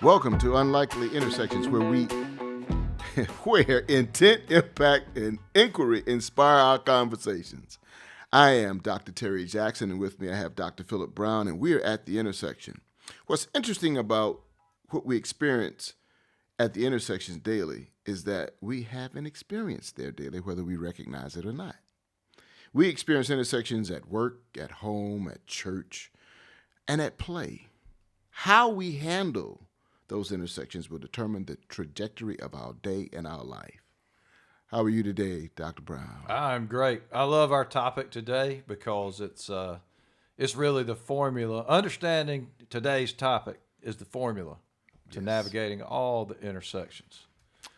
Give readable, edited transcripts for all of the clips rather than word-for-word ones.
Welcome to Unlikely Intersections, where intent, impact, and inquiry inspire our conversations. I am Dr. Terry Jackson, and with me I have Dr. Philip Brown, and we're at the intersection. What's interesting about what we experience at the intersections daily is that we have an experience there daily, whether we recognize it or not. We experience intersections at work, at home, at church, and at play. How we handle those intersections will determine the trajectory of our day and our life. How are you today, Dr. Brown? I'm great. I love our topic today because it's really the formula. Understanding today's topic is the formula to navigating all the intersections.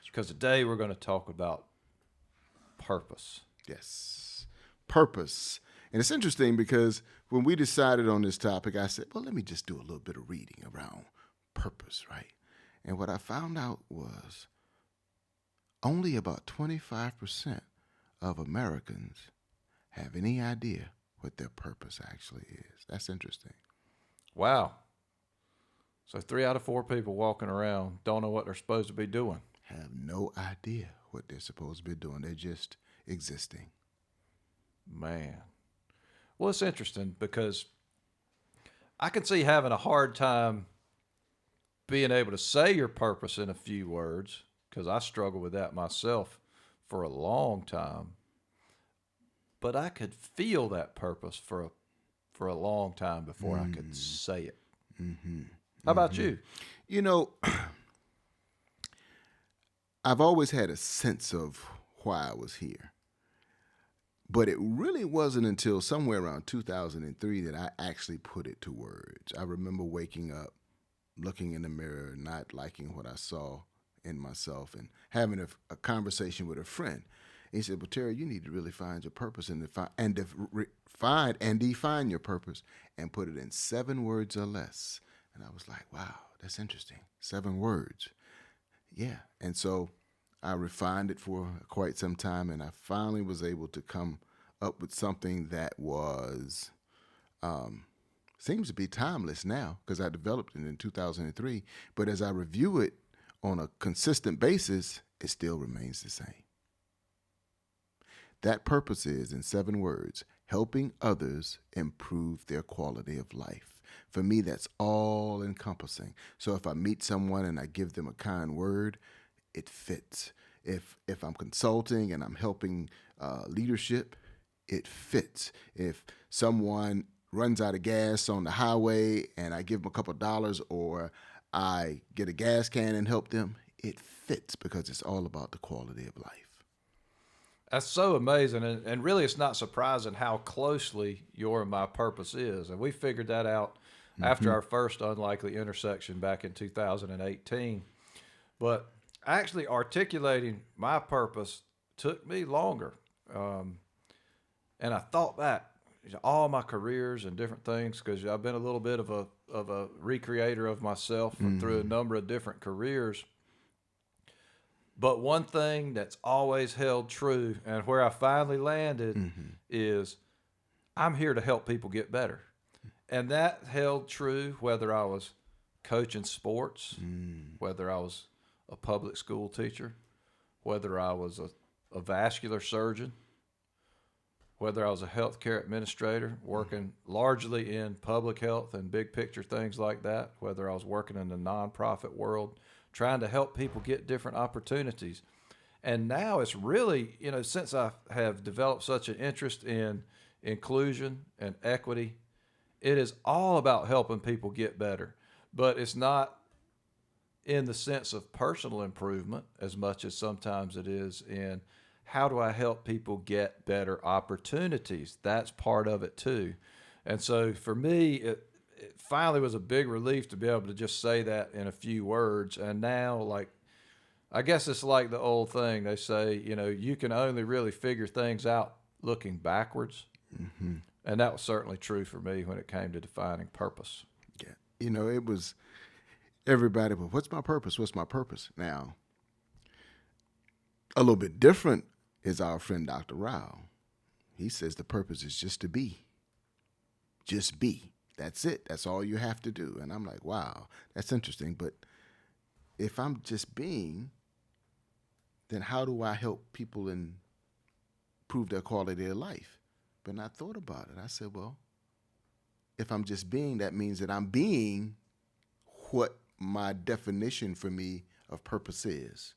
Because today we're going to talk about purpose. Yes, purpose. And it's interesting because when we decided on this topic, I said, well, let me just do a little bit of reading around purpose, right? And what I found out was only about 25% of Americans have any idea what their purpose actually is. That's interesting. Wow. So 3 out of 4 people walking around don't know what they're supposed to be doing. Have no idea what they're supposed to be doing. They're just existing. Man. Well, it's interesting because I can see having a hard time being able to say your purpose in a few words, because I struggle with that myself for a long time. But I could feel that purpose for a long time before I could say it. Mm-hmm. How about you? You know, I've always had a sense of why I was here. But it really wasn't until somewhere around 2003 that I actually put it to words. I remember waking up, looking in the mirror, not liking what I saw in myself, and having a conversation with a friend. He said, "Well, Terry, you need to really find your purpose and define your purpose and put it in 7 words or less." And I was like, "Wow, that's interesting. 7 words." Yeah, and so I refined it for quite some time, and I finally was able to come up with something that was seems to be timeless now because I developed it in 2003. But as I review it on a consistent basis, it still remains the same. That purpose is, in 7 words, helping others improve their quality of life. For me, that's all encompassing. So if I meet someone and I give them a kind word, it fits. If I'm consulting and I'm helping leadership, it fits. If someone runs out of gas on the highway and I give them a couple of dollars, or I get a gas can and help them, it fits because it's all about the quality of life. That's so amazing. And really, it's not surprising how closely your and my purpose is. And we figured that out after our first Unlikely Intersection back in 2018. But actually articulating my purpose took me longer. And I thought back to all my careers and different things, because I've been a little bit of a recreator of myself through a number of different careers. But one thing that's always held true, and where I finally landed, is I'm here to help people get better. And that held true whether I was coaching sports, whether I was a public school teacher, whether I was a vascular surgeon, whether I was a healthcare administrator working largely in public health and big picture things like that, whether I was working in the nonprofit world, trying to help people get different opportunities. And now it's really, since I have developed such an interest in inclusion and equity, it is all about helping people get better. But it's not in the sense of personal improvement as much as sometimes it is in how do I help people get better opportunities. That's part of it too. And so for me, it finally was a big relief to be able to just say that in a few words. And now, I guess it's like the old thing. They say, you can only really figure things out looking backwards. Mm-hmm. And that was certainly true for me when it came to defining purpose. Yeah. It was everybody, but what's my purpose? What's my purpose? Now, a little bit different is our friend Dr. Rao. He says the purpose is just to be. Just be. That's it. That's all you have to do. And I'm like, wow, that's interesting. But if I'm just being, then how do I help people improve their quality of life? But I thought about it. I said, well, if I'm just being, that means that I'm being what my definition for me of purpose is,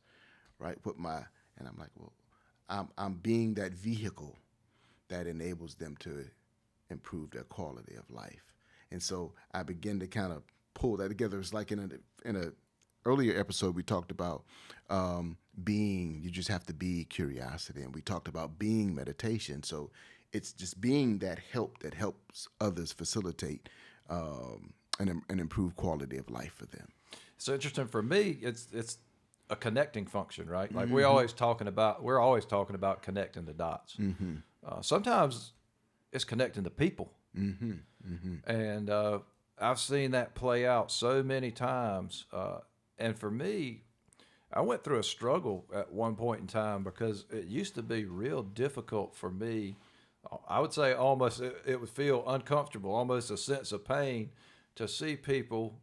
right? And I'm like, well, I'm being that vehicle that enables them to improve their quality of life. And so I begin to kind of pull that together. It's like in a earlier episode, we talked about being, you just have to be curiosity. And we talked about being meditation. So it's just being that helps others facilitate an improved quality of life for them. So interesting for me, it's a connecting function, right? Like we're always talking about connecting the dots. Sometimes it's connecting the people. And I've seen that play out so many times. And for me, I went through a struggle at one point in time because it used to be real difficult for me. I would say almost it would feel uncomfortable, almost a sense of pain to see people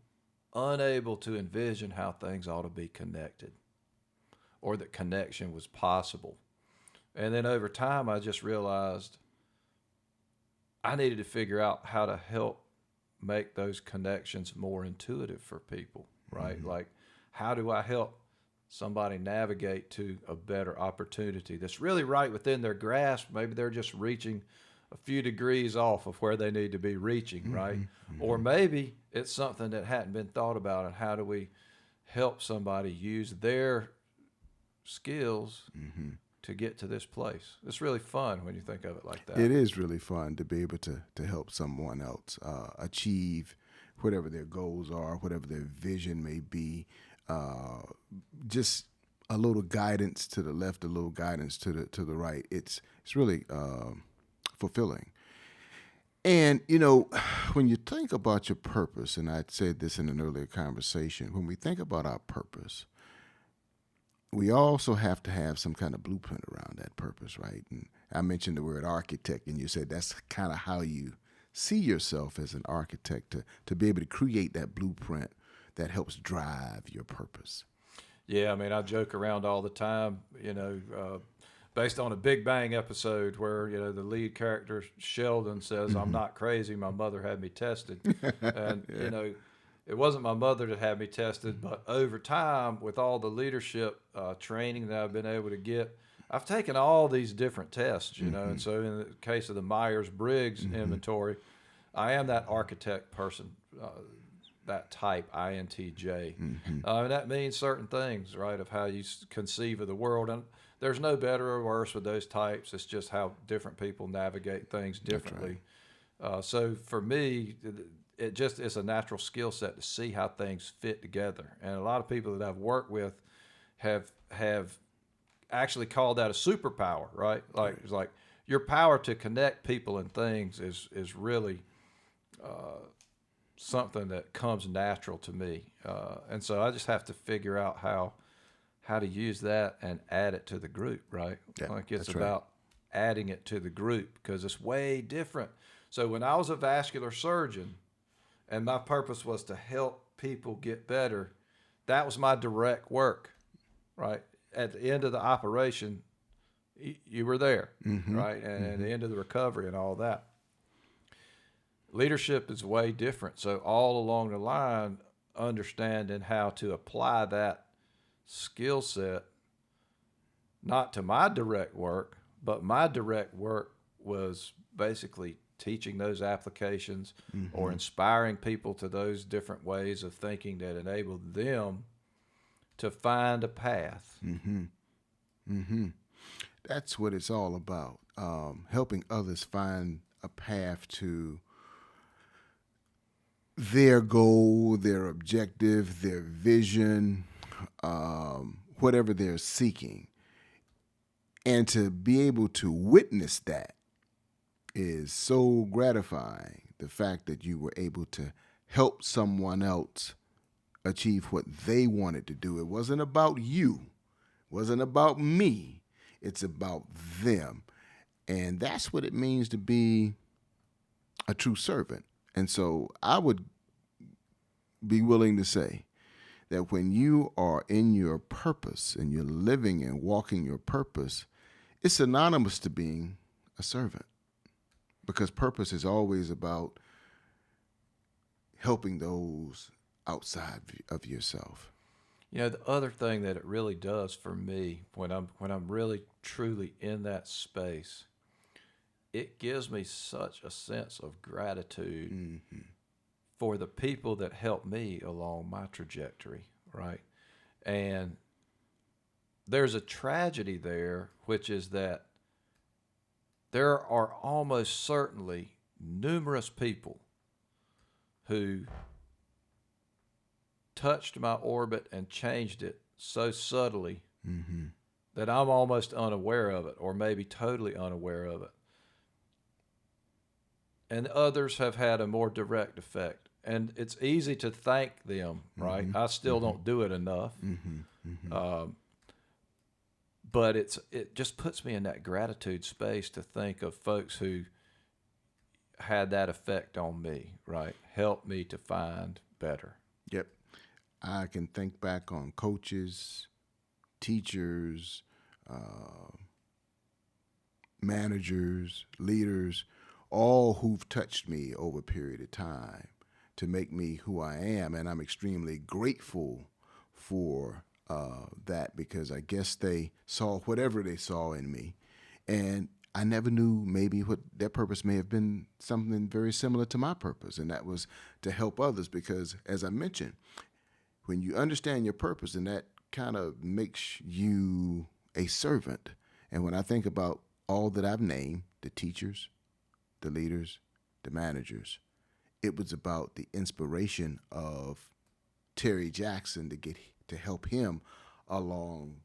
unable to envision how things ought to be connected or that connection was possible. And then over time, I just realized I needed to figure out how to help make those connections more intuitive for people, right? Like, how do I help somebody navigate to a better opportunity that's really right within their grasp? Maybe they're just reaching a few degrees off of where they need to be reaching, right? Or maybe it's something that hadn't been thought about, and how do we help somebody use their skills to get to this place? It's really fun when you think of it like that. It is really fun to be able to help someone else achieve whatever their goals are, whatever their vision may be. Just a little guidance to the left, a little guidance to the right. It's really fulfilling. And, when you think about your purpose, and I said this in an earlier conversation, when we think about our purpose, we also have to have some kind of blueprint around that purpose, right? And I mentioned the word architect, and you said that's kind of how you see yourself as an architect, to be able to create that blueprint that helps drive your purpose. Yeah, I mean, I joke around all the time, based on a Big Bang episode where, the lead character, Sheldon, says, I'm not crazy, my mother had me tested. And, it wasn't my mother that had me tested, but over time, with all the leadership training that I've been able to get, I've taken all these different tests, and so in the case of the Myers-Briggs inventory, I am that architect person, that type, INTJ. And that means certain things, right, of how you conceive of the world. And there's no better or worse with those types. It's just how different people navigate things differently. Right. So for me, it just is a natural skill set to see how things fit together. And a lot of people that I've worked with have actually called that a superpower, right? Like, it's like your power to connect people and things is really something that comes natural to me. And so I just have to figure out how to use that and add it to the group, right? Yeah, like it's that's about adding it to the group because it's way different. So when I was a vascular surgeon and my purpose was to help people get better, that was my direct work, right? At the end of the operation, you were there, right? And at the end of the recovery and all that. Leadership is way different. So all along the line, understanding how to apply that skill set, not to my direct work, but my direct work was basically teaching those applications or inspiring people to those different ways of thinking that enabled them to find a path. That's what it's all about, helping others find a path to their goal, their objective, their vision, whatever they're seeking. And to be able to witness that is so gratifying. The fact that you were able to help someone else achieve what they wanted to do. It wasn't about you. It wasn't about me. It's about them. And that's what it means to be a true servant. And so I would be willing to say that when you are in your purpose and you're living and walking your purpose, it's synonymous to being a servant, because purpose is always about helping those outside of yourself. You know, the other thing that it really does for me when I'm really truly in that space, it gives me such a sense of gratitude for the people that helped me along my trajectory, right? And there's a tragedy there, which is that there are almost certainly numerous people who touched my orbit and changed it so subtly that I'm almost unaware of it, or maybe totally unaware of it. And others have had a more direct effect. And it's easy to thank them, right? I still don't do it enough. But it just puts me in that gratitude space to think of folks who had that effect on me, right? Helped me to find better. Yep. I can think back on coaches, teachers, managers, leaders, all who've touched me over a period of time to make me who I am. And I'm extremely grateful for that, because I guess they saw whatever they saw in me. And I never knew maybe what their purpose may have been, something very similar to my purpose. And that was to help others, because as I mentioned, when you understand your purpose, and that kind of makes you a servant. And when I think about all that I've named, the teachers, the leaders, the managers, it was about the inspiration of Terry Jackson to help him along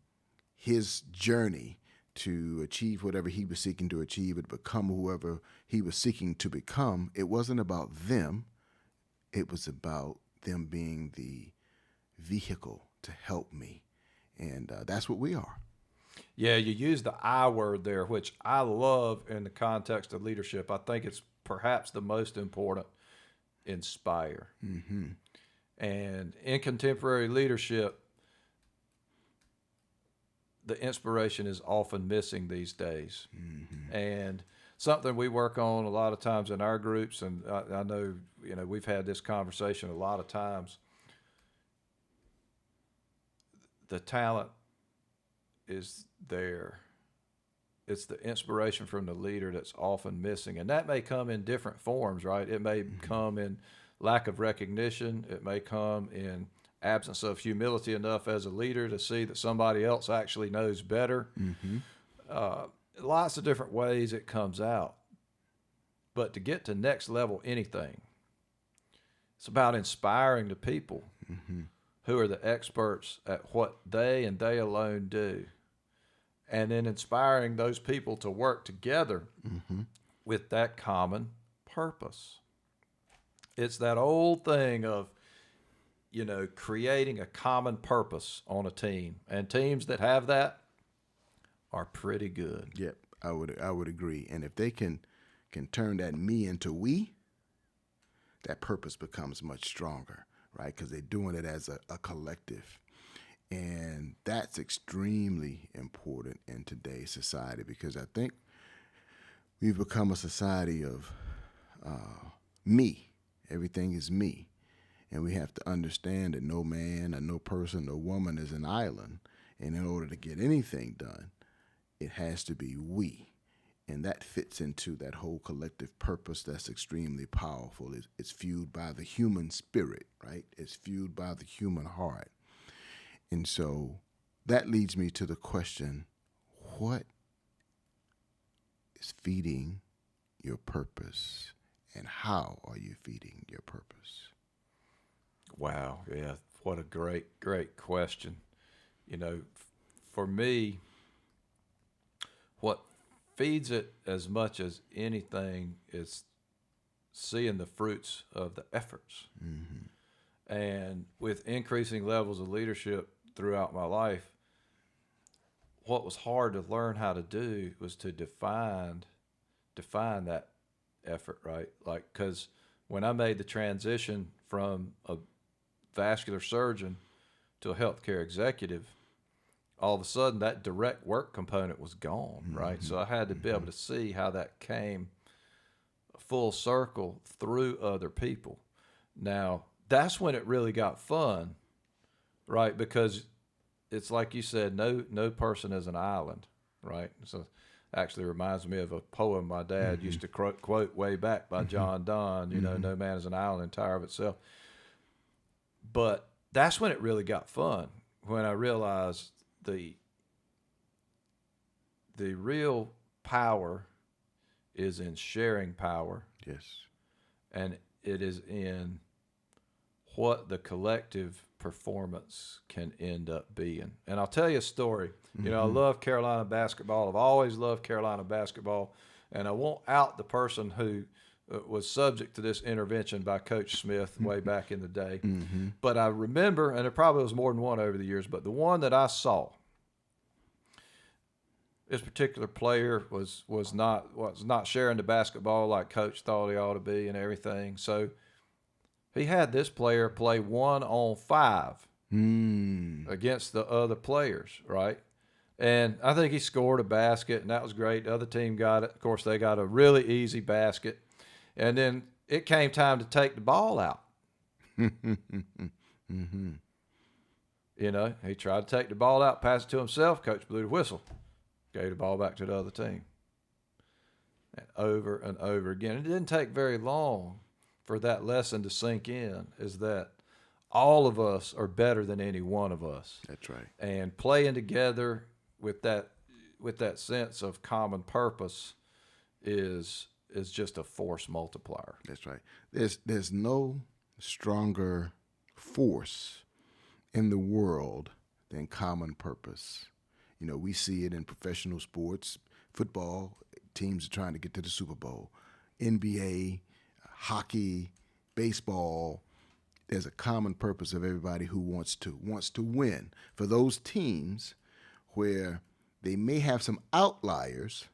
his journey to achieve whatever he was seeking to achieve and become whoever he was seeking to become. It wasn't about them. It was about them being the vehicle to help me. And that's what we are. Yeah, you use the I word there, which I love in the context of leadership. I think it's perhaps the most important, inspire. And in contemporary leadership, the inspiration is often missing these days. And something we work on a lot of times in our groups, and I know, we've had this conversation a lot of times. The talent is there. It's the inspiration from the leader that's often missing. And that may come in different forms, right? It may come in lack of recognition. It may come in absence of humility enough as a leader to see that somebody else actually knows better. Lots of different ways it comes out. But to get to next level anything, it's about inspiring the people who are the experts at what they and they alone do, and then inspiring those people to work together with that common purpose. It's that old thing of, creating a common purpose on a team, and teams that have that are pretty good. Yep, I would agree. And if they can turn that me into we, that purpose becomes much stronger, right? Because they're doing it as a collective. And that's extremely important in today's society, because I think we've become a society of me. Everything is me. And we have to understand that no man or no person, no woman is an island. And in order to get anything done, it has to be we. And that fits into that whole collective purpose that's extremely powerful. It's fueled by the human spirit, right? It's fueled by the human heart. And so that leads me to the question, what is feeding your purpose, and how are you feeding your purpose? Wow, yeah, what a great, great question. For me, what feeds it as much as anything is seeing the fruits of the efforts. And with increasing levels of leadership throughout my life, what was hard to learn how to do was to define that effort, right? Like, because when I made the transition from a vascular surgeon to a healthcare executive, all of a sudden that direct work component was gone, right? So I had to be able to see how that came full circle through other people. Now, that's when it really got fun, right? Because it's like you said, no person is an island, right? So actually reminds me of a poem my dad used to quote way back by John Donne, you know, no man is an island entire of itself. But that's when it really got fun, when I realized the real power is in sharing power. Yes. And it is in what the collective performance can end up being. And I'll tell you a story. You know, I love Carolina basketball. I've always loved Carolina basketball. And I won't out the person who was subject to this intervention by Coach Smith way back in the day. But I remember, and there probably was more than one over the years, but the one that I saw, this particular player was not sharing the basketball like Coach thought he ought to be and everything. So he had this player play 1-on-5 against the other players, right? And I think he scored a basket, and that was great. The other team got it. Of course, they got a really easy basket. And then it came time to take the ball out. You know, he tried to take the ball out, pass it to himself. Coach blew the whistle. Gave the ball back to the other team. And over again. It didn't take very long for that lesson to sink in, is that all of us are better than any one of us. That's right. And playing together with that sense of common purpose is just a force multiplier. That's right. There's no stronger force in the world than common purpose. You know, we see it in professional sports, football, teams are trying to get to the Super Bowl, NBA, hockey, baseball. There's a common purpose of everybody who wants to win. For those teams where they may have some outliers,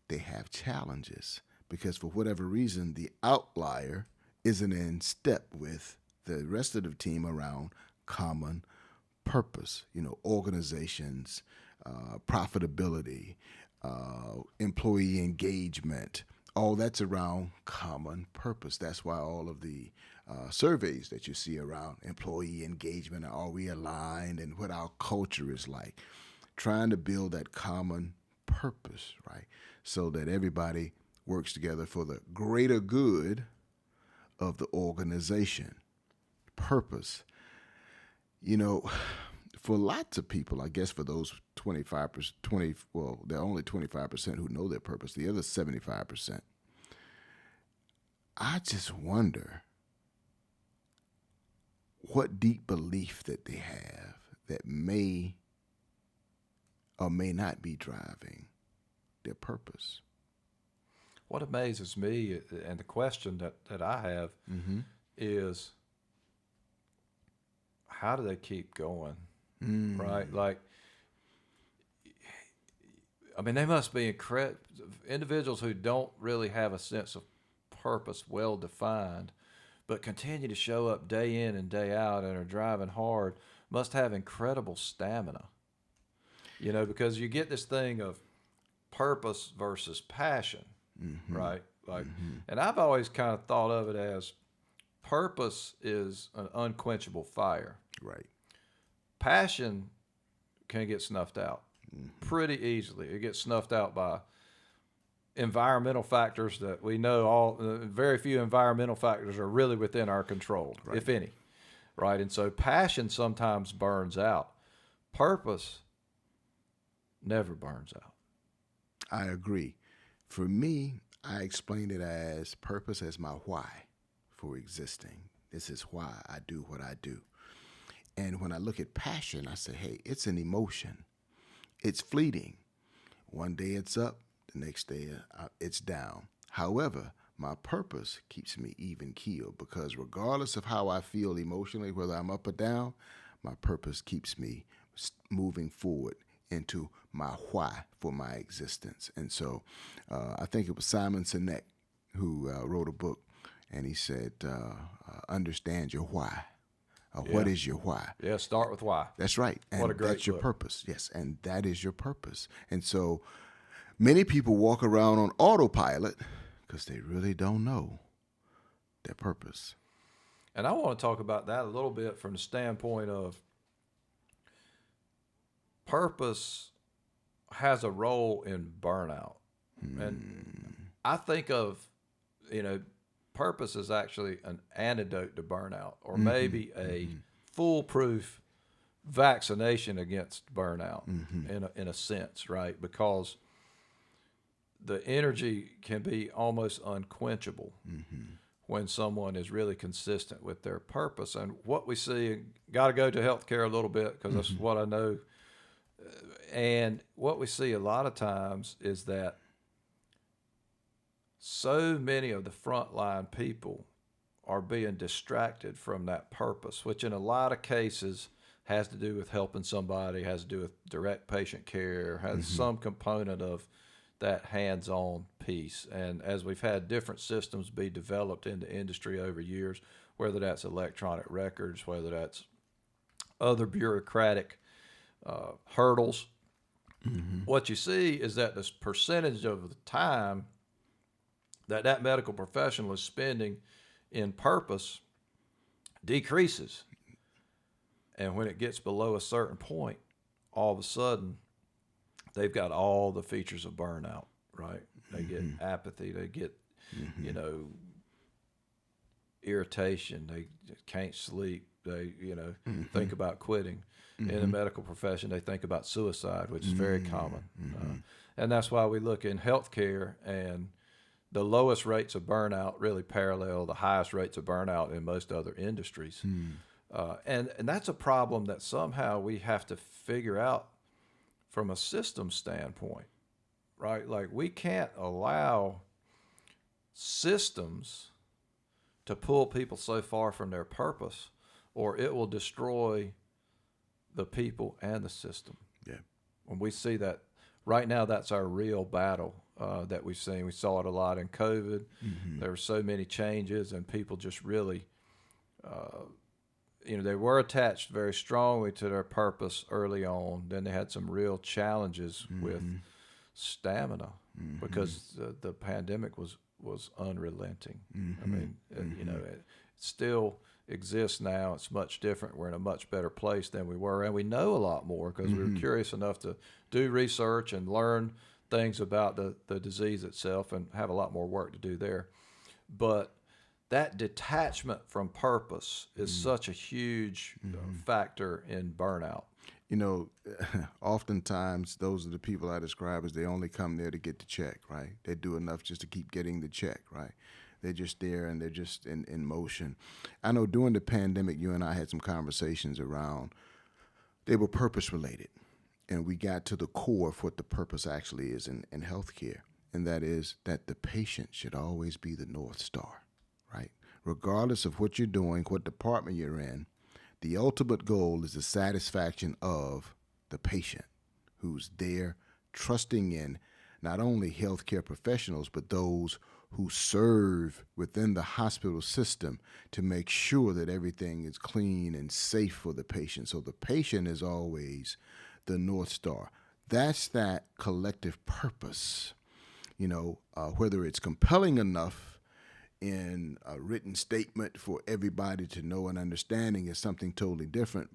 they have challenges because for whatever reason, the outlier isn't in step with the rest of the team around common purpose. You know, organizations, profitability, employee engagement, all that's around common purpose. That's why all of the surveys that you see around employee engagement, are we aligned, and what our culture is like, trying to build that common purpose, right? So that everybody works together for the greater good of the organization. Purpose. You know, for lots of people, I guess for those 25%, there are only 25% who know their purpose. The other 75%, I just wonder what deep belief that they have that may or may not be driving their purpose. What amazes me, and the question that I have is, how do they keep going? Right? Like, I mean, they must be individuals who don't really have a sense of purpose well defined, but continue to show up day in and day out and are driving hard, must have incredible stamina. You know, because you get this thing of purpose versus passion, right? Like, and I've always kind of thought of it as purpose is an unquenchable fire. Right. Passion can get snuffed out pretty easily. It gets snuffed out by environmental factors that we know very few environmental factors are really within our control, right, if any, right? And so passion sometimes burns out. Purpose never burns out. I agree. For me, I explain it as purpose as my why for existing. This is why I do what I do. And when I look at passion, I say, hey, it's an emotion. It's fleeting. One day it's up, the next day it's down. However, my purpose keeps me even keeled because regardless of how I feel emotionally, whether I'm up or down, my purpose keeps me moving forward into my why for my existence. And so I think it was Simon Sinek who wrote a book, and he said, understand your why. What is your why? Yeah, start with why. That's right. And What a great that's your book. purpose. Yes. And that is your purpose. And so many people walk around on autopilot because they really don't know their purpose. And I want to talk about that a little bit from the standpoint of purpose has a role in burnout. And I think of, purpose is actually an antidote to burnout, or maybe a foolproof vaccination against burnout in a sense, right? Because the energy can be almost unquenchable when someone is really consistent with their purpose. And what we see, got to go to healthcare a little bit because that's what I know. And what we see a lot of times is that so many of the frontline people are being distracted from that purpose, which in a lot of cases has to do with helping somebody, has to do with direct patient care, has some component of that hands-on piece. And as we've had different systems be developed in the industry over years, whether that's electronic records, whether that's other bureaucratic hurdles, what you see is that this percentage of the time that medical professional is spending in purpose decreases. And when it gets below a certain point, all of a sudden, they've got all the features of burnout, right? They get apathy, they get, irritation, they can't sleep, they, think about quitting. In the medical profession, they think about suicide, which is very common. And that's why we look in healthcare, and the lowest rates of burnout really parallel the highest rates of burnout in most other industries. And that's a problem that somehow we have to figure out from a system standpoint, right? Like, we can't allow systems to pull people so far from their purpose, or it will destroy the people and the system. Yeah. When we see that right now, that's our real battle that we've seen. We saw it a lot in COVID. There were so many changes, and people just really, they were attached very strongly to their purpose early on. Then they had some real challenges with stamina because the pandemic was unrelenting. I mean, it still exists now. It's much different. We're in a much better place than we were, and we know a lot more because we were curious enough to do research and learn things about the disease itself, and have a lot more work to do there. But that detachment from purpose is such a huge factor in burnout. Oftentimes those are the people I describe as they only come there to get the check, right? They do enough just to keep getting the check, right? They're just there and they're just in motion. I know during the pandemic, you and I had some conversations around, they were purpose related. And we got to the core of what the purpose actually is in healthcare. And that is that the patient should always be the North Star, right? Regardless of what you're doing, what department you're in, the ultimate goal is the satisfaction of the patient who's there trusting in not only healthcare professionals, but those who serve within the hospital system to make sure that everything is clean and safe for the patient. So the patient is always the North Star. That's that collective purpose, whether it's compelling enough in a written statement for everybody to know and understanding is something totally different.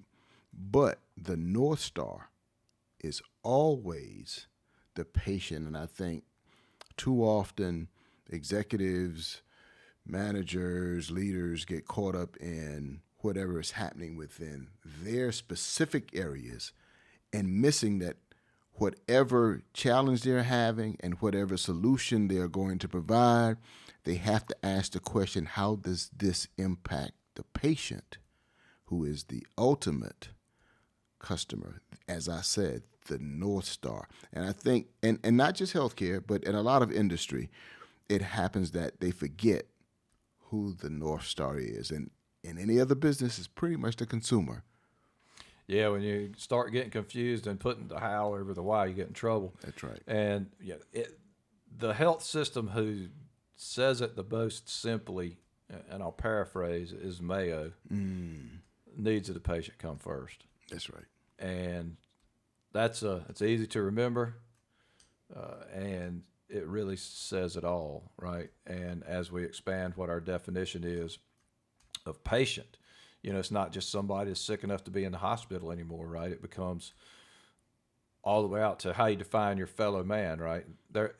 But the North Star is always the patient. And I think too often executives, managers, leaders get caught up in whatever is happening within their specific areas and missing that whatever challenge they're having and whatever solution they're going to provide, they have to ask the question, how does this impact the patient, who is the ultimate customer, as I said, the North Star. And I think, and not just healthcare, but in a lot of industry, it happens that they forget who the North Star is. And in any other business, it's pretty much the consumer. Yeah, when you start getting confused and putting the how over the why, you get in trouble. That's right. And the health system who says it the most simply, and I'll paraphrase, is Mayo. needs of the patient come first. That's right. And it's easy to remember, and it really says it all, right? And as we expand what our definition is of patient, it's not just somebody that's sick enough to be in the hospital anymore, right? It becomes all the way out to how you define your fellow man, right?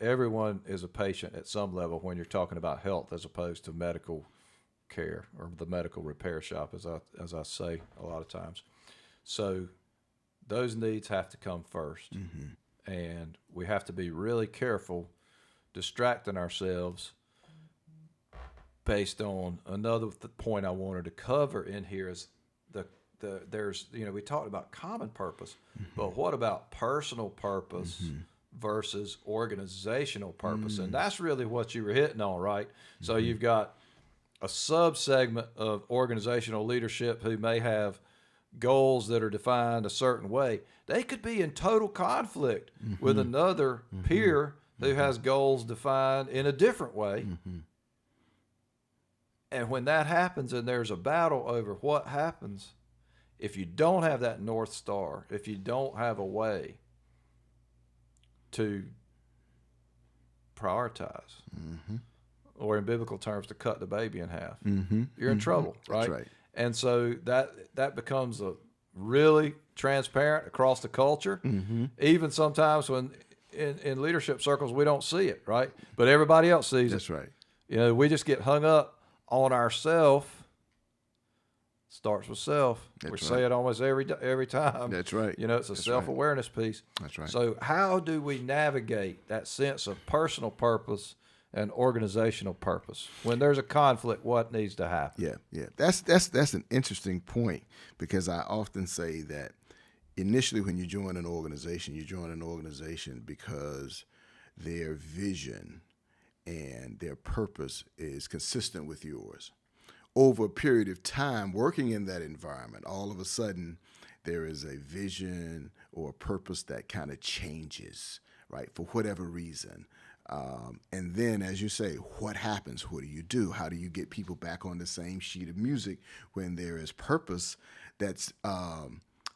Everyone is a patient at some level when you're talking about health, as opposed to medical care or the medical repair shop, as I say a lot of times. So those needs have to come first, and we have to be really careful distracting ourselves based on another point I wanted to cover in here is there's we talked about common purpose, but what about personal purpose versus organizational purpose? And that's really what you were hitting on, right? So you've got a sub-segment of organizational leadership who may have goals that are defined a certain way. They could be in total conflict with another peer who has goals defined in a different way. And when that happens and there's a battle over what happens, if you don't have that North Star, if you don't have a way to prioritize, or in biblical terms, to cut the baby in half, you're in trouble, right? That's right. And so that becomes a really transparent across the culture, even sometimes when in leadership circles we don't see it, right? But everybody else sees That's it. right. We just get hung up on ourself. Starts with self. We say it almost every time. That's right. It's a self-awareness piece. That's right. So how do we navigate that sense of personal purpose and organizational purpose when there's a conflict? What needs to happen? Yeah. That's an interesting point, because I often say that initially when you join an organization because their vision and their purpose is consistent with yours. Over a period of time working in that environment, all of a sudden there is a vision or a purpose that kind of changes, right, for whatever reason. And then, as you say, what happens? What do you do? How do you get people back on the same sheet of music when there is purpose that's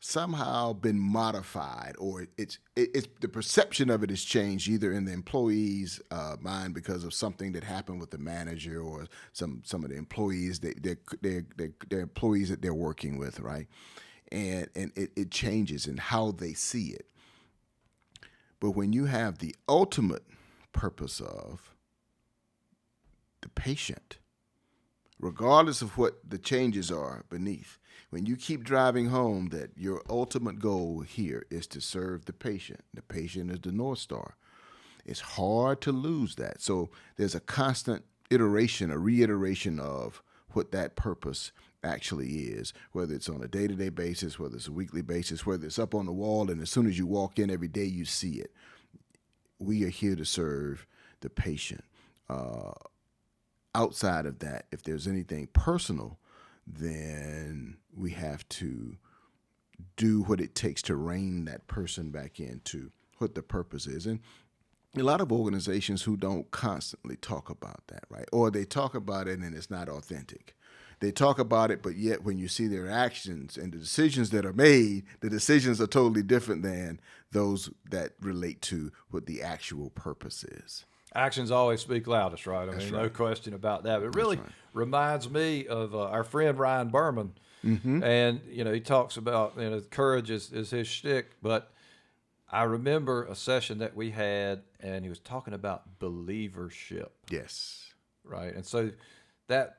somehow been modified, or it's the perception of it has changed, either in the employee's mind because of something that happened with the manager or some of the employees, their employees that they're working with, right? And it changes in how they see it. But when you have the ultimate purpose of the patient, regardless of what the changes are beneath, when you keep driving home that your ultimate goal here is to serve the patient is the North Star, it's hard to lose that. So there's a constant iteration, a reiteration of what that purpose actually is, whether it's on a day-to-day basis, whether it's a weekly basis, whether it's up on the wall, and as soon as you walk in every day, you see it. We are here to serve the patient. Outside of that, if there's anything personal, then we have to do what it takes to rein that person back into what the purpose is. And a lot of organizations who don't constantly talk about that, right? Or they talk about it and it's not authentic. They talk about it, but yet when you see their actions and the decisions that are made, the decisions are totally different than those that relate to what the actual purpose is. Actions always speak loudest, right? I mean, no question about that. It really reminds me of our friend Ryan Berman. And, he talks about, courage is his shtick. But I remember a session that we had, and he was talking about believership. Yes. Right? And so that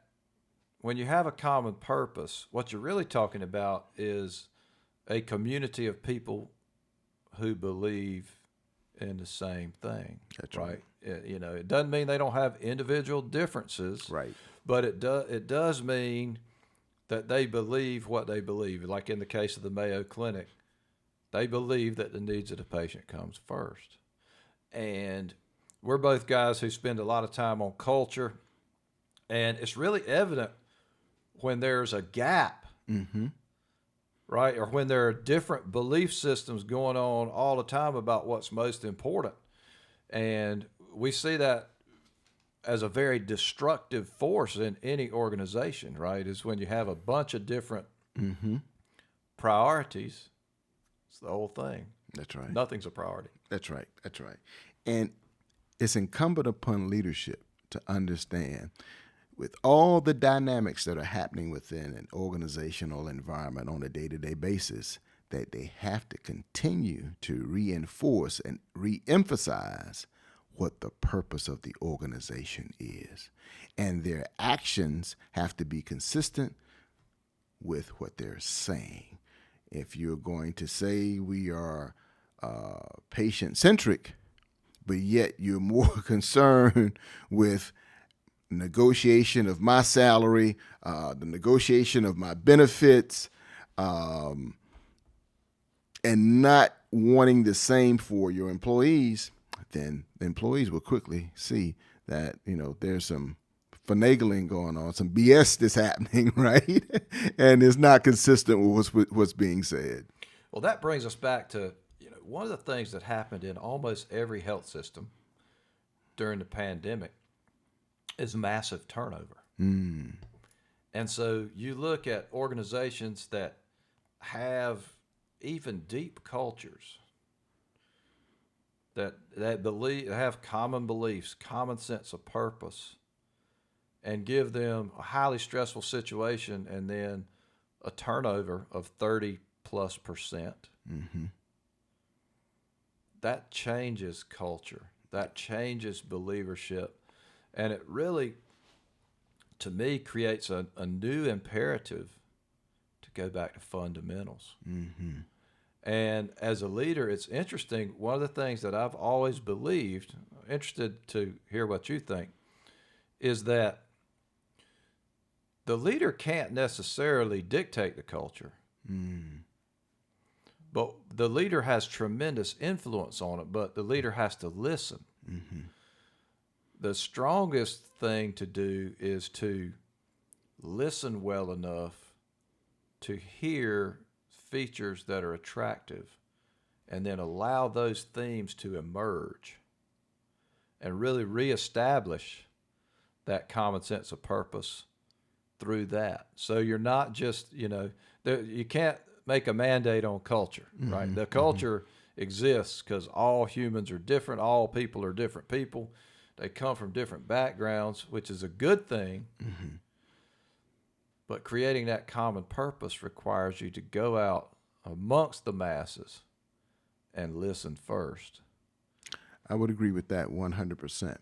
when you have a common purpose, what you're really talking about is a community of people who believe in the same thing. That's right. It doesn't mean they don't have individual differences, right? But it does mean that they believe what they believe. Like in the case of the Mayo Clinic, they believe that the needs of the patient comes first. And we're both guys who spend a lot of time on culture, and it's really evident when there's a gap, right? Or when there are different belief systems going on all the time about what's most important. And we see that as a very destructive force in any organization, right? Is when you have a bunch of different Mm-hmm. Priorities, it's the whole thing. That's right. Nothing's a priority. That's right. That's right. And it's incumbent upon leadership to understand, with all the dynamics that are happening within an organizational environment on a day-to-day basis, that they have to continue to reinforce and re-emphasize what the purpose of the organization is. And their actions have to be consistent with what they're saying. If you're going to say we are patient-centric, but yet you're more concerned with negotiation of my salary, the negotiation of my benefits, and not wanting the same for your employees, then the employees will quickly see that, there's some finagling going on, some BS that's happening, right? And it's not consistent with what's being said. Well, that brings us back to one of the things that happened in almost every health system during the pandemic is massive turnover. Mm. And so you look at organizations that have even deep cultures that have common beliefs, common sense of purpose, and give them a highly stressful situation and then a turnover of 30+%. Mm-hmm. That changes culture. That changes believership. And it really, to me, creates a new imperative to go back to fundamentals. Mm-hmm. And as a leader, it's interesting. One of the things that I've always believed, interested to hear what you think, is that the leader can't necessarily dictate the culture. Mm. But the leader has tremendous influence on it, but the leader has to listen. Mm-hmm. The strongest thing to do is to listen well enough to hear features that are attractive and then allow those themes to emerge and really reestablish that common sense of purpose through that. So you're not just, you can't make a mandate on culture, right? Mm-hmm. The culture exists because all humans are different. All people are different people. They come from different backgrounds, which is a good thing. Mm-hmm. But creating that common purpose requires you to go out amongst the masses and listen first. I would agree with that 100%.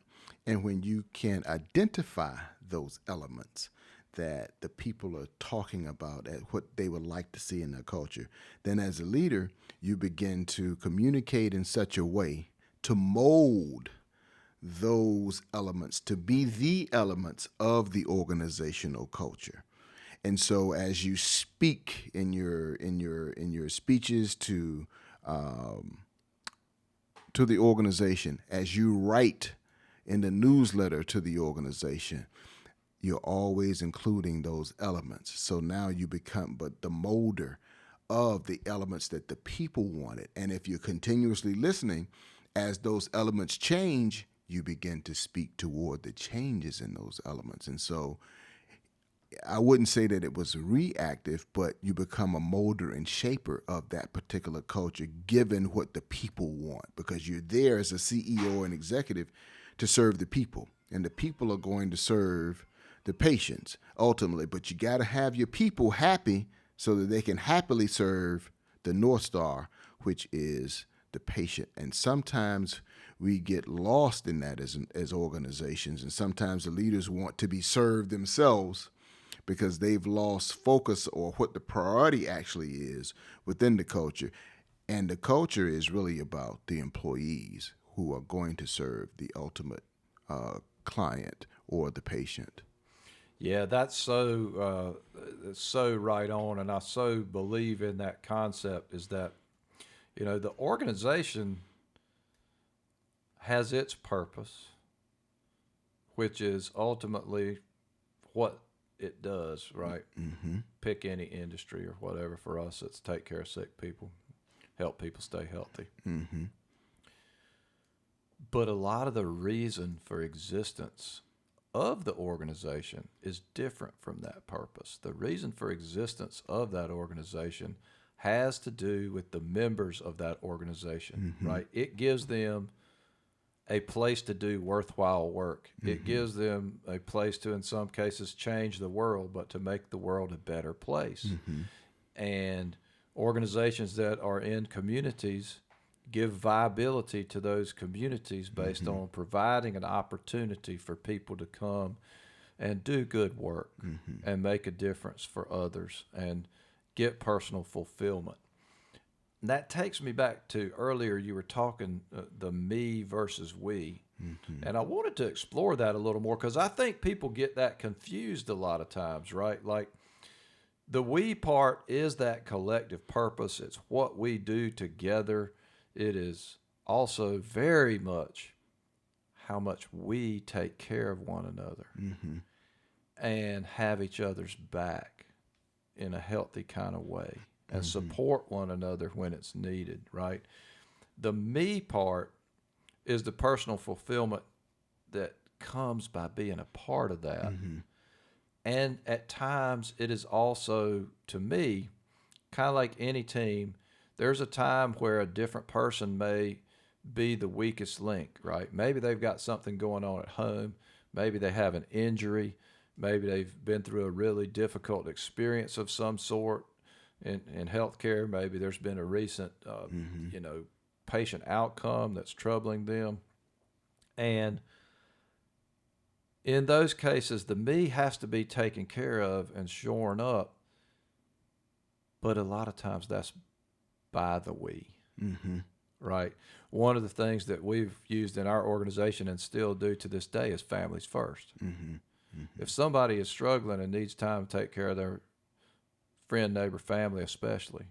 And when you can identify those elements that the people are talking about at what they would like to see in their culture, then as a leader, you begin to communicate in such a way to mold those elements to be the elements of the organizational culture. And so as you speak in your speeches to the organization, as you write in the newsletter to the organization, you're always including those elements. So now you become but the molder of the elements that the people wanted. And if you're continuously listening, as those elements change, you begin to speak toward the changes in those elements. And so I wouldn't say that it was reactive, but you become a molder and shaper of that particular culture, given what the people want, because you're there as a CEO and executive to serve the people, and the people are going to serve the patients ultimately. But you got to have your people happy so that they can happily serve the North Star, which is the patient. And sometimes we get lost in that as organizations, and sometimes the leaders want to be served themselves because they've lost focus or what the priority actually is within the culture. And the culture is really about the employees who are going to serve the ultimate client or the patient. Yeah, that's so right on, and I so believe in that concept. Is that the organization has its purpose, which is ultimately what it does, right? Mm-hmm. Pick any industry or whatever. For us, it's take care of sick people, help people stay healthy. Mm-hmm. But a lot of the reason for existence of the organization is different from that purpose. The reason for existence of that organization has to do with the members of that organization, right? It gives them a place to do worthwhile work. It gives them a place to, in some cases, change the world, but to make the world a better place. And organizations that are in communities give viability to those communities based on providing an opportunity for people to come and do good work and make a difference for others and get personal fulfillment. And that takes me back to earlier you were talking the me versus we. And I wanted to explore that a little more because I think people get that confused a lot of times, right? Like the we part is that collective purpose. It's what we do together. It is also very much how much we take care of one another and have each other's back in a healthy kind of way and support one another when it's needed, right? The me part is the personal fulfillment that comes by being a part of that. And at times it is also, to me, kind of like any team, there's a time where a different person may be the weakest link, right? Maybe they've got something going on at home. Maybe they have an injury. Maybe they've been through a really difficult experience of some sort in healthcare. Maybe there's been a recent, patient outcome that's troubling them. And in those cases, the me has to be taken care of and shorn up. But a lot of times that's by the we, right? One of the things that we've used in our organization and still do to this day is families first. If somebody is struggling and needs time to take care of their friend, neighbor, family especially,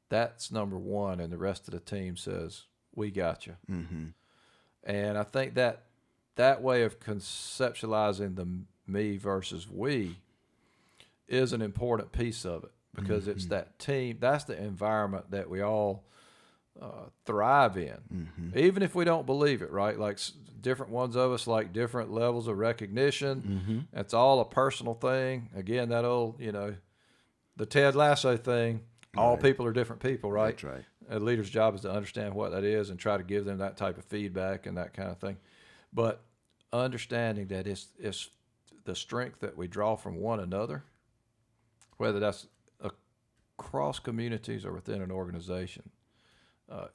that's number one, and the rest of the team says, we got you. And I think that way of conceptualizing the me versus we is an important piece of it. Because it's that team, that's the environment that we all thrive in, even if we don't believe it, right? Like different ones of us like different levels of recognition. It's all a personal thing. Again, that old, the Ted Lasso thing, all people are different people, right? That's right. A leader's job is to understand what that is and try to give them that type of feedback and that kind of thing. But understanding that it's the strength that we draw from one another, whether that's across communities or within an organization,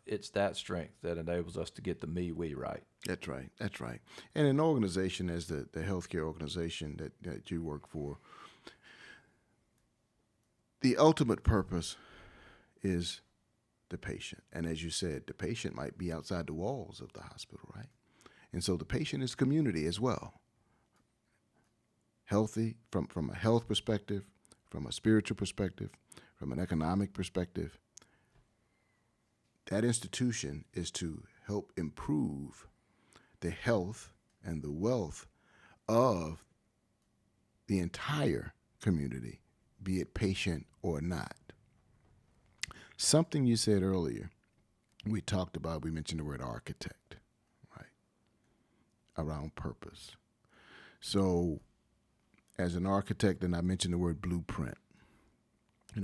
it's that strength that enables us to get the me, we right. That's right. That's right. And an organization as the healthcare organization that you work for, the ultimate purpose is the patient. And as you said, the patient might be outside the walls of the hospital, right? And so the patient is community as well. Healthy from a health perspective, from a spiritual perspective, from an economic perspective. That institution is to help improve the health and the wealth of the entire community, be it patient or not. Something you said earlier, we mentioned the word architect, right? Around purpose. So as an architect, and I mentioned the word blueprint.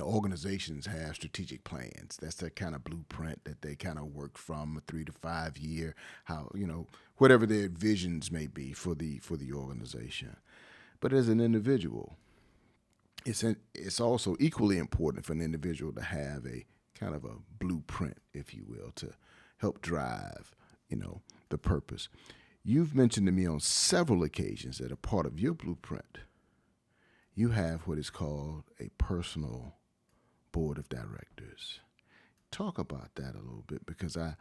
Organizations have strategic plans. That's their kind of blueprint that they kind of work from, a 3 to 5 year, whatever their visions may be for the organization. But as an individual, it's also equally important for an individual to have a kind of a blueprint, if you will, to help drive, the purpose. You've mentioned to me on several occasions that a part of your blueprint, you have what is called a personal board of directors. Talk about that a little bit, because I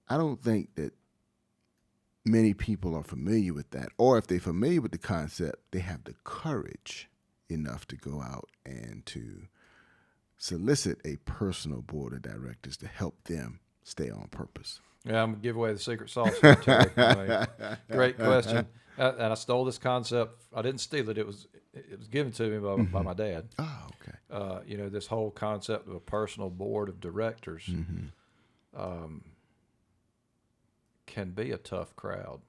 don't think that many people are familiar with that, or if they're familiar with the concept, they have the courage enough to go out and to solicit a personal board of directors to help them stay on purpose. Yeah, I'm going to give away the secret sauce here, Terry. Great question. And I stole this concept. I didn't steal it. It was given to me by my dad. Oh, okay. This whole concept of a personal board of directors can be a tough crowd.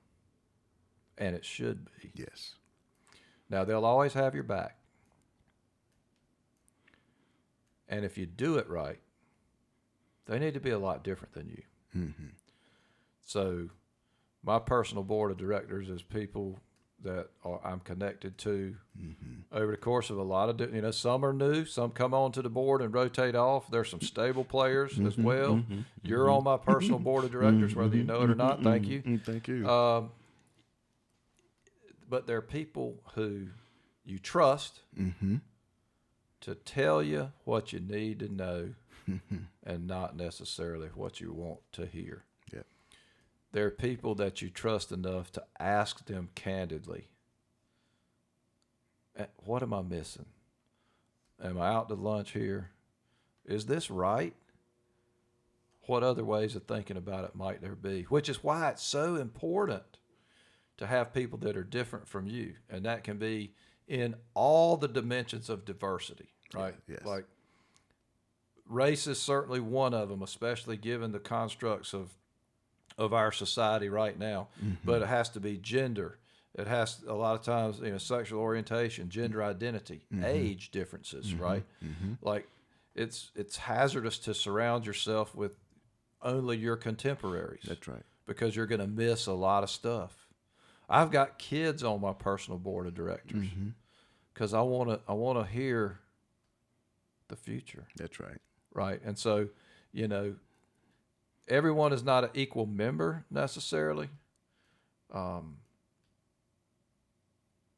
and it should be. Yes. Now, they'll always have your back. And if you do it right, they need to be a lot different than you. Mm-hmm. So my personal board of directors is people that I'm connected to over the course of a lot of, some are new, some come onto the board and rotate off. There's some stable players as well. You're on my personal board of directors, whether you know it or not. Thank you. Thank you. But there are people who you trust to tell you what you need to know and not necessarily what you want to hear. Yeah. There are people that you trust enough to ask them candidly, what am I missing? Am I out to lunch here? Is this right? What other ways of thinking about it might there be? Which is why it's so important to have people that are different from you. And that can be in all the dimensions of diversity, right? Yes. Like race is certainly one of them, especially given the constructs of our society right now. But it has to be gender. It has a lot of times, sexual orientation, gender identity, age differences, right? Like it's hazardous to surround yourself with only your contemporaries. That's right. Because you're going to miss a lot of stuff. I've got kids on my personal board of directors because I want to hear the future. That's right. Right. And so, everyone is not an equal member necessarily.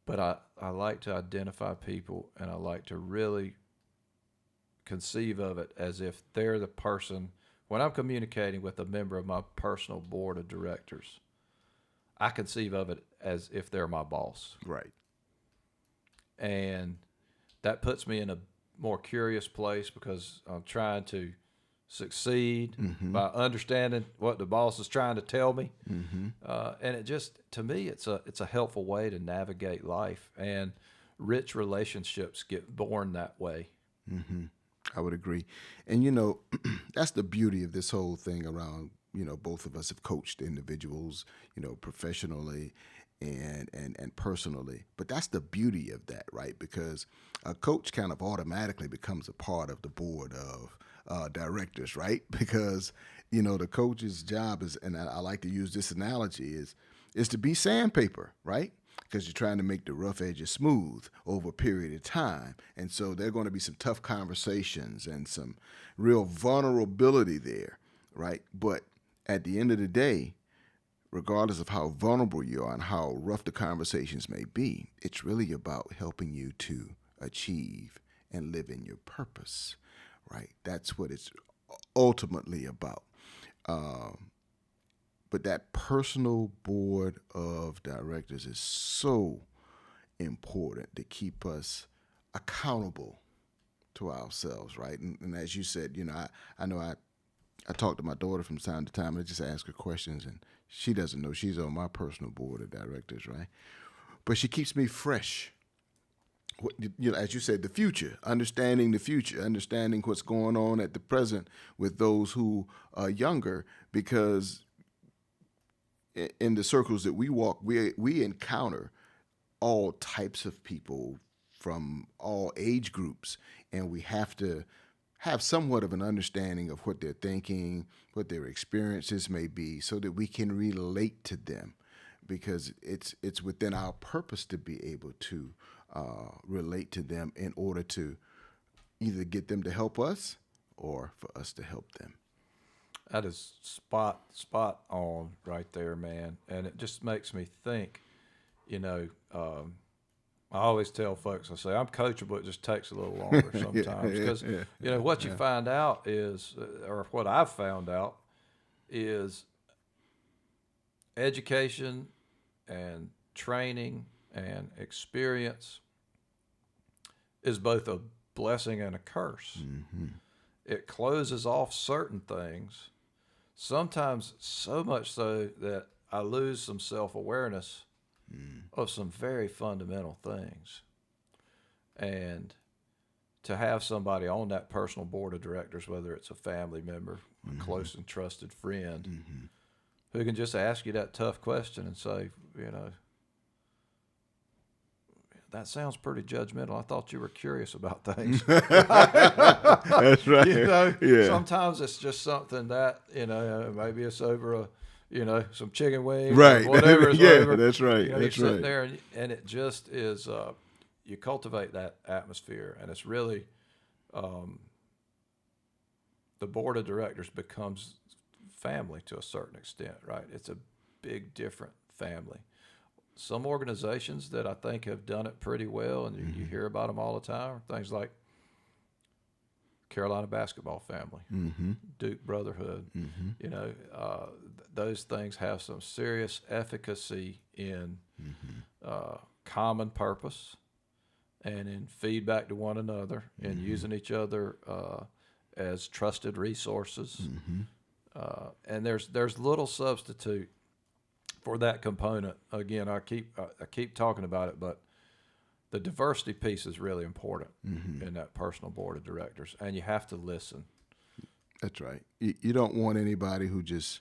But I like to identify people, and I like to really conceive of it as if they're the person. When I'm communicating with a member of my personal board of directors, I conceive of it as if they're my boss. Right. And that puts me in a more curious place because I'm trying to succeed by understanding what the boss is trying to tell me. And it just, to me, it's a helpful way to navigate life, and rich relationships get born that way. I would agree. And, that's the beauty of this whole thing around, both of us have coached individuals, professionally and personally. But that's the beauty of that, right? Because a coach kind of automatically becomes a part of the board of directors, right? Because, the coach's job is, and I like to use this analogy, is to be sandpaper, right? Because you're trying to make the rough edges smooth over a period of time. And so there are going to be some tough conversations and some real vulnerability there, right? But at the end of the day, regardless of how vulnerable you are and how rough the conversations may be, it's really about helping you to achieve and live in your purpose, right? That's what it's ultimately about. But that personal board of directors is so important to keep us accountable to ourselves, right? And as you said, I know I talk to my daughter from time to time. I just ask her questions, and she doesn't know she's on my personal board of directors, right? But she keeps me fresh. As you said, the future, understanding what's going on at the present with those who are younger, because in the circles that we walk, we encounter all types of people from all age groups, and we have to have somewhat of an understanding of what they're thinking, what their experiences may be, so that we can relate to them, because it's within our purpose to be able to relate to them in order to either get them to help us or for us to help them. That is spot on right there, man. And it just makes me think, I always tell folks, I say, I'm coachable. It just takes a little longer sometimes. Because, what you find out is, or what I've found out is education and training and experience is both a blessing and a curse. It closes off certain things, sometimes so much so that I lose some self-awareness of some very fundamental things. And to have somebody on that personal board of directors, whether it's a family member, a close and trusted friend, who can just ask you that tough question and say, that sounds pretty judgmental. I thought you were curious about things. That's right. You know, Yeah. sometimes it's just something that, maybe it's over some chicken wings, Right. or whatever. Yeah, over. that's right. You're That's sitting right. there, and it just is. You cultivate that atmosphere, and it's really the board of directors becomes family to a certain extent, right? It's a big, different family. Some organizations that I think have done it pretty well, and you hear about them all the time, things like Carolina Basketball Family, Duke Brotherhood. Those things have some serious efficacy in common purpose and in feedback to one another and using each other as trusted resources. And there's little substitute for that component. Again, I keep talking about it, but the diversity piece is really important in that personal board of directors, and you have to listen. That's right. You don't want anybody who just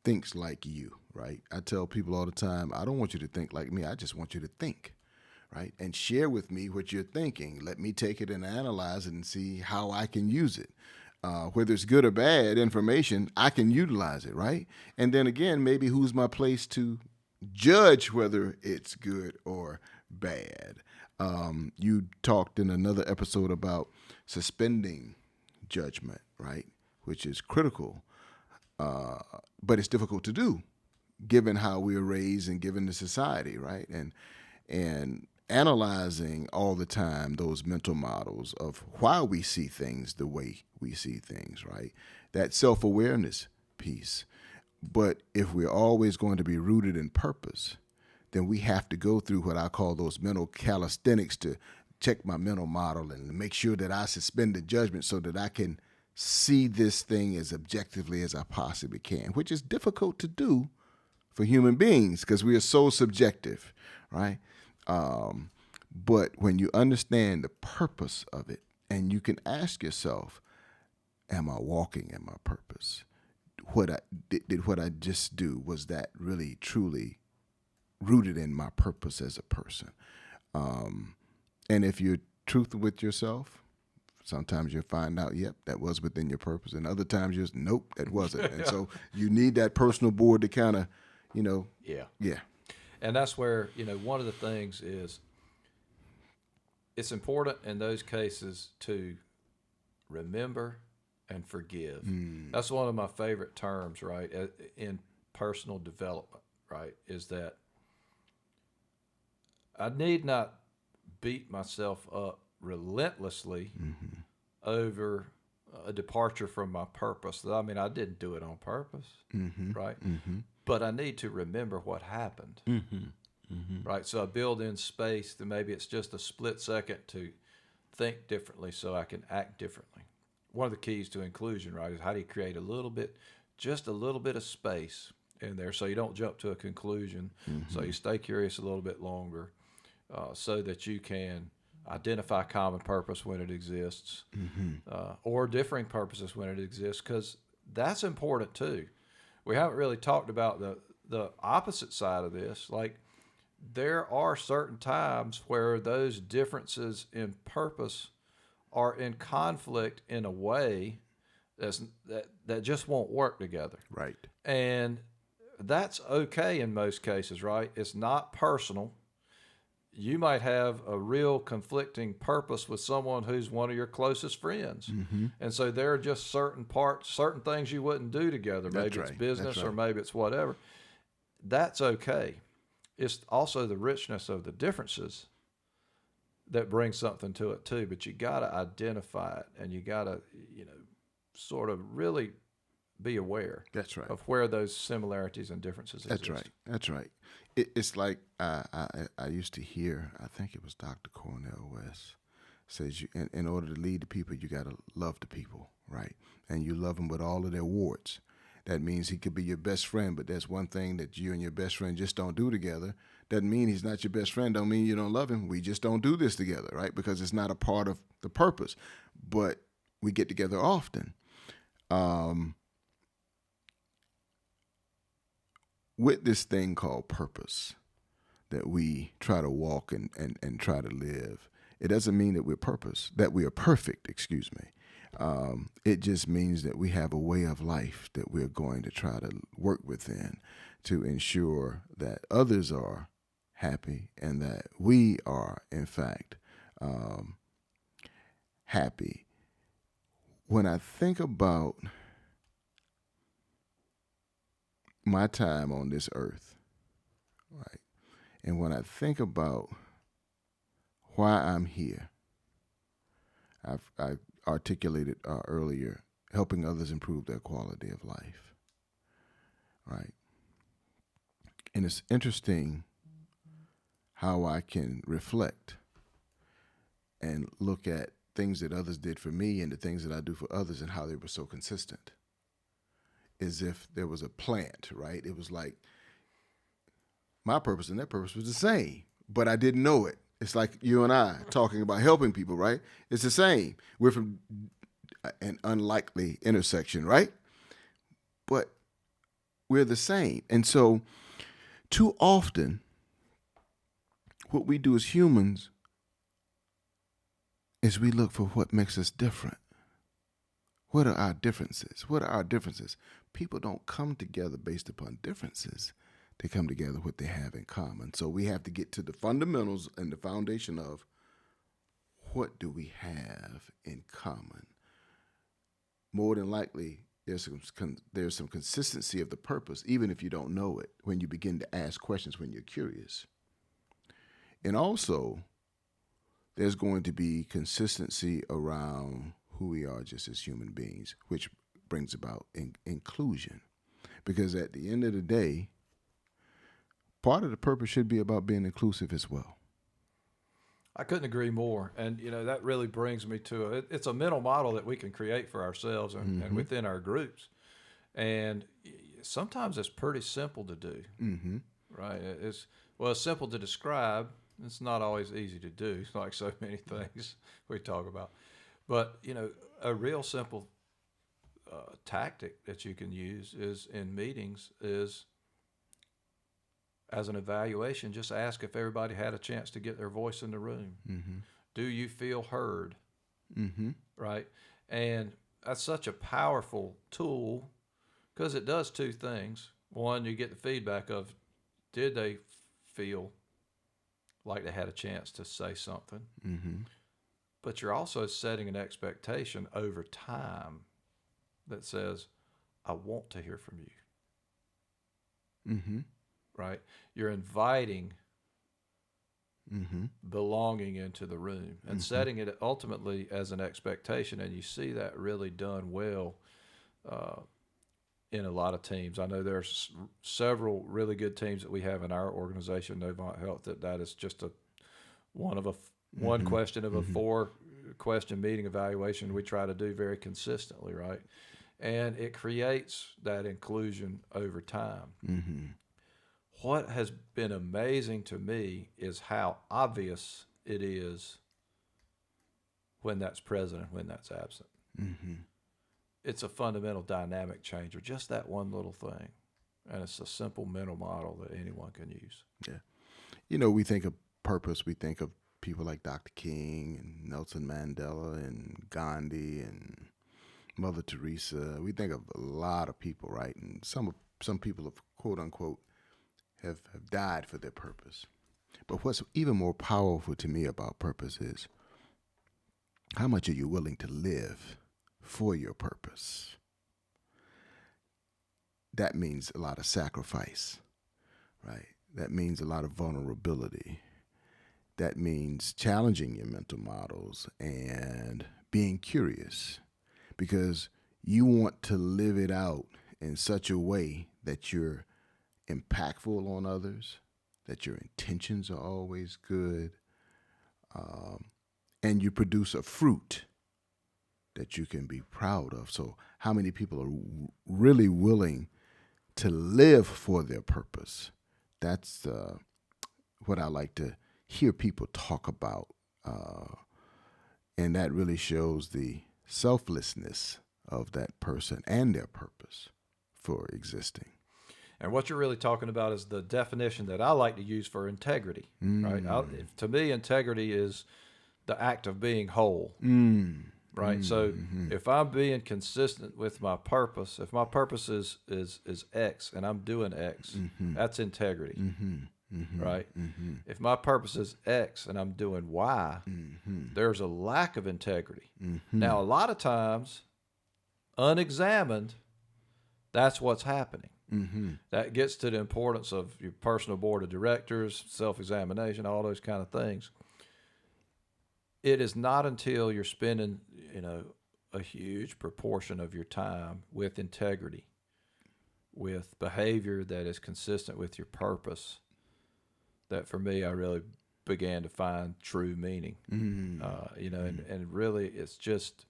thinks like you, right? I tell people all the time, I don't want you to think like me. I just want you to think, right? And share with me what you're thinking. Let me take it and analyze it and see how I can use it. Whether it's good or bad information, I can utilize it, right? And then again, maybe who's my place to judge whether it's good or bad. You talked in another episode about suspending judgment, right? Which is critical, but it's difficult to do given how we are raised and given the society, right? And analyzing all the time those mental models of why we see things the way we see things, right? That self-awareness piece. But if we're always going to be rooted in purpose, then we have to go through what I call those mental calisthenics to check my mental model and make sure that I suspend the judgment so that I can see this thing as objectively as I possibly can, which is difficult to do for human beings because we are so subjective, right? But when you understand the purpose of it, and you can ask yourself, am I walking in my purpose? What I just do, was that really truly rooted in my purpose as a person? And if you're truthful with yourself, sometimes you'll find out, yep, that was within your purpose. And other times you're just, nope, that wasn't. And so you need that personal board to kind of, Yeah. And that's where, one of the things is it's important in those cases to remember and forgive. That's one of my favorite terms, right, in personal development, right, is that I need not beat myself up relentlessly over a departure from my purpose. I mean, I didn't do it on purpose, right? But I need to remember what happened, right? So I build in space that maybe it's just a split second to think differently so I can act differently. One of the keys to inclusion, right, is how do you create just a little bit of space in there so you don't jump to a conclusion, so you stay curious a little bit longer, so that you can identify common purpose when it exists, or differing purposes when it exists, because that's important too. We haven't really talked about the opposite side of this. Like, there are certain times where those differences in purpose are in conflict in a way that just won't work together. Right. And that's okay in most cases, right? It's not personal. You might have a real conflicting purpose with someone who's one of your closest friends. And so there are just certain things you wouldn't do together. Maybe it's business or maybe it's whatever. That's okay. It's also the richness of the differences that brings something to it too. But you got to identify it, and you got to, sort of really be aware. That's right. Of where those similarities and differences exist. That's right. It's like I used to hear, I think it was Dr. Cornel West, says in order to lead the people, you got to love the people, right? And you love them with all of their warts. That means he could be your best friend, but there's one thing that you and your best friend just don't do together. Doesn't mean he's not your best friend. Don't mean you don't love him. We just don't do this together, right? Because it's not a part of the purpose. But we get together often. With this thing called purpose, that we try to walk and try to live. It doesn't mean that we are perfect, excuse me. It just means that we have a way of life that we're going to try to work within to ensure that others are happy and that we are, in fact, happy. When I think about my time on this earth, right, and when I think about why I'm here, I articulated earlier, helping others improve their quality of life, right? And it's interesting how I can reflect and look at things that others did for me and the things that I do for others and how they were so consistent. As if there was a plant, right? It was like my purpose and their purpose was the same, but I didn't know it. It's like you and I talking about helping people, right? It's the same. We're from an unlikely intersection, right? But we're the same. And so too often, what we do as humans is we look for what makes us different. What are our differences? What are our differences? People don't come together based upon differences. They come together what they have in common. So we have to get to the fundamentals and the foundation of what do we have in common. More than likely, there's some consistency of the purpose, even if you don't know it, when you begin to ask questions, when you're curious. And also, there's going to be consistency around who we are just as human beings, which brings about inclusion. Because at the end of the day, part of the purpose should be about being inclusive as well. I couldn't agree more. And, that really brings me to it's a mental model that we can create for ourselves and within our groups. And sometimes it's pretty simple to do, right? It's simple to describe. It's not always easy to do, like so many things we talk about. But, a real simple tactic that you can use is in meetings is, as an evaluation, just ask if everybody had a chance to get their voice in the room. Mm-hmm. Do you feel heard? Mm-hmm. Right? And that's such a powerful tool because it does two things. One, you get the feedback of, did they feel like they had a chance to say something? Mm-hmm. But you're also setting an expectation over time that says, I want to hear from you. Mm-hmm. Right? You're inviting belonging into the room and setting it ultimately as an expectation. And you see that really done well in a lot of teams. I know there's several really good teams that we have in our organization, Novant Health, that is just one question of a 4-question meeting evaluation we try to do very consistently, right? And it creates that inclusion over time. Mm-hmm. What has been amazing to me is how obvious it is when that's present and when that's absent. Mm-hmm. It's a fundamental dynamic changer, just that one little thing. And it's a simple mental model that anyone can use. Yeah. We think of purpose, we think of people like Dr. King and Nelson Mandela and Gandhi and Mother Teresa. We think of a lot of people, right? And some people have, quote unquote, have died for their purpose. But what's even more powerful to me about purpose is how much are you willing to live for your purpose? That means a lot of sacrifice, right? That means a lot of vulnerability. That means challenging your mental models and being curious because you want to live it out in such a way that you're impactful on others, that your intentions are always good, and you produce a fruit that you can be proud of. So how many people are really willing to live for their purpose? That's what I like to hear people talk about. And that really shows the selflessness of that person and their purpose for existing. And what you're really talking about is the definition that I like to use for integrity, right? To me, integrity is the act of being whole, right? So if I'm being consistent with my purpose, if my purpose is X and I'm doing X, that's integrity, right? If my purpose is X and I'm doing Y, there's a lack of integrity. Now, a lot of times, unexamined, that's what's happening. That gets to the importance of your personal board of directors, self-examination, all those kind of things. It is not until you're spending, a huge proportion of your time with integrity, with behavior that is consistent with your purpose, that for me, I really began to find true meaning. And really, it's just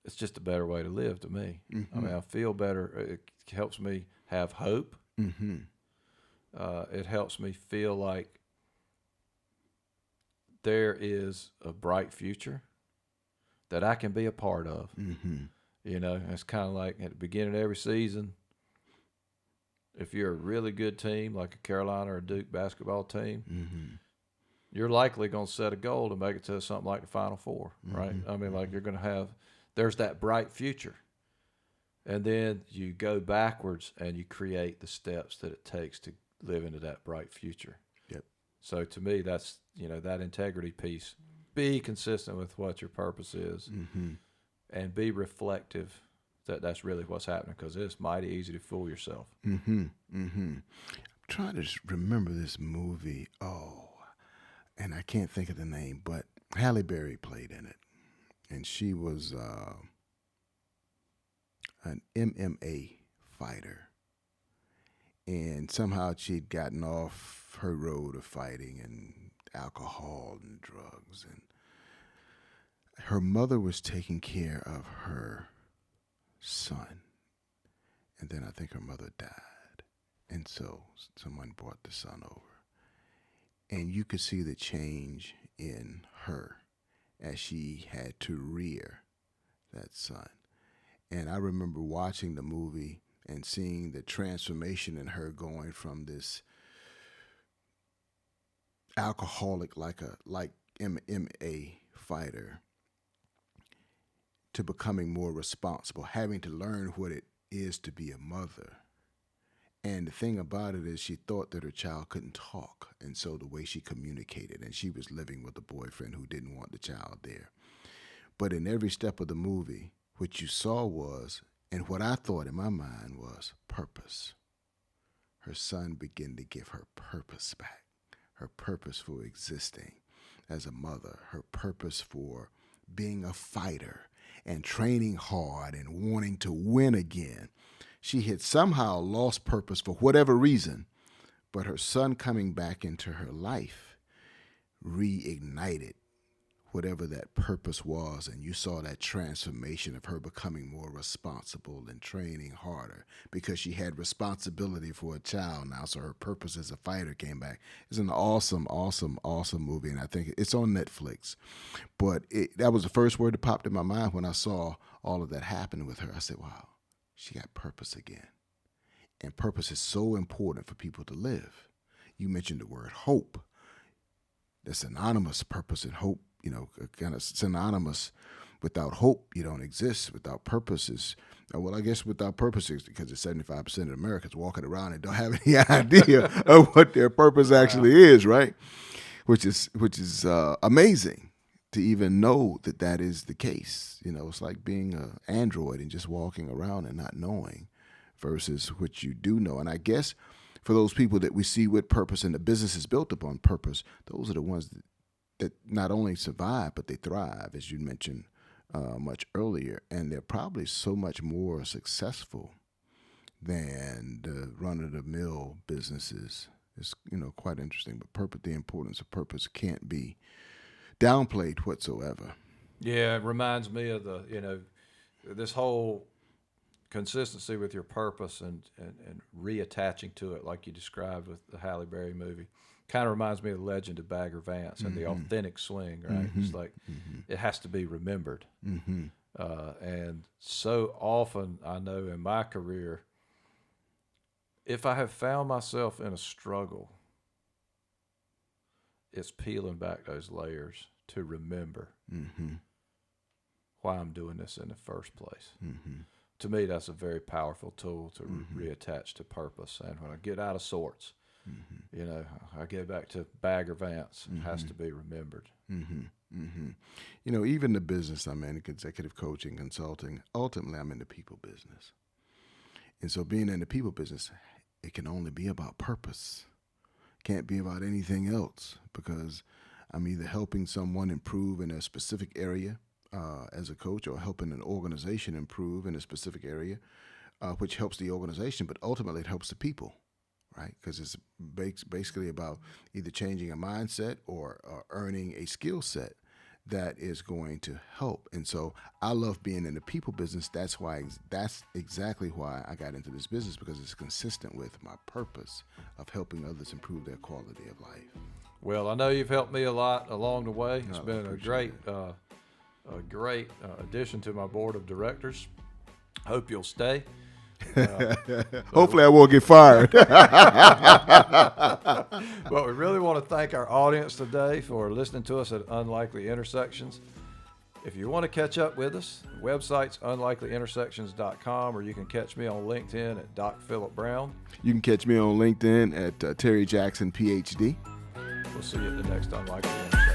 a better way to live to me. I mean, I feel better. It helps me have hope. It helps me feel like there is a bright future that I can be a part of. It's kind of like at the beginning of every season, if you're a really good team, like a Carolina or a Duke basketball team, you're likely going to set a goal to make it to something like the Final Four, right? I mean, like you're going to have, there's that bright future. And then you go backwards and you create the steps that it takes to live into that bright future. Yep. So to me, that's, that integrity piece. Be consistent with what your purpose is and be reflective that that's really what's happening, because it's mighty easy to fool yourself. I'm trying to remember this movie. Oh, and I can't think of the name, but Halle Berry played in it. And she was an MMA fighter. And somehow she'd gotten off her road of fighting and alcohol and drugs. And her mother was taking care of her son. And then I think her mother died. And so someone brought the son over. And you could see the change in her as she had to rear that son. And I remember watching the movie and seeing the transformation in her, going from this alcoholic like MMA fighter to becoming more responsible, having to learn what it is to be a mother. And the thing about it is she thought that her child couldn't talk, and so the way she communicated, and she was living with a boyfriend who didn't want the child there. But in every step of the movie, what you saw was, and what I thought in my mind was, purpose. Her son began to give her purpose back, her purpose for existing as a mother, her purpose for being a fighter and training hard and wanting to win again. She had somehow lost purpose for whatever reason, but her son coming back into her life reignited whatever that purpose was, and you saw that transformation of her becoming more responsible and training harder because she had responsibility for a child now, so her purpose as a fighter came back. It's an awesome, awesome, awesome movie, and I think it's on Netflix. But that was the first word that popped in my mind when I saw all of that happen with her. I said, wow, she got purpose again. And purpose is so important for people to live. You mentioned the word hope. That's synonymous, purpose and hope, kind of synonymous. Without hope, you don't exist. Without purpose is, well, I guess without purpose is because 75% of Americans walking around and don't have any idea of what their purpose actually is, right? Which is amazing to even know that is the case. It's like being an android and just walking around and not knowing versus what you do know. And I guess for those people that we see with purpose and the business is built upon purpose, those are the ones that not only survive, but they thrive, as you mentioned much earlier. And they're probably so much more successful than the run-of-the-mill businesses. It's, quite interesting. But the importance of purpose can't be downplayed whatsoever. Yeah, it reminds me of this whole consistency with your purpose and reattaching to it, like you described with the Halle Berry movie. Kind of reminds me of the Legend of Bagger Vance and the authentic swing, right? It's like it has to be remembered. And so often I know in my career, If I have found myself in a struggle, it's peeling back those layers to remember why I'm doing this in the first place. To me, that's a very powerful tool to reattach to purpose. And when I get out of sorts, you know, I get back to Bagger Vance. It has to be remembered. You know, even the business I'm in, executive coaching, consulting, ultimately I'm in the people business. And so being in the people business, it can only be about purpose. Can't be about anything else, because I'm either helping someone improve in a specific area as a coach, or helping an organization improve in a specific area, which helps the organization, but ultimately it helps the people, right? Because it's basically about either changing a mindset or earning a skill set that is going to help. And so I love being in the people business. That's exactly why I got into this business, because it's consistent with my purpose of helping others improve their quality of life. Well, I know you've helped me a lot along the way. It's been a great addition to my board of directors. Hope you'll stay. Hopefully I won't get fired. But we really want to thank our audience today for listening to us at Unlikely Intersections. If you want to catch up with us, the website's unlikelyintersections.com, or you can catch me on LinkedIn at Doc Philip Brown. You can catch me on LinkedIn at Terry Jackson, PhD. We'll see you at the next Unlikely Intersection.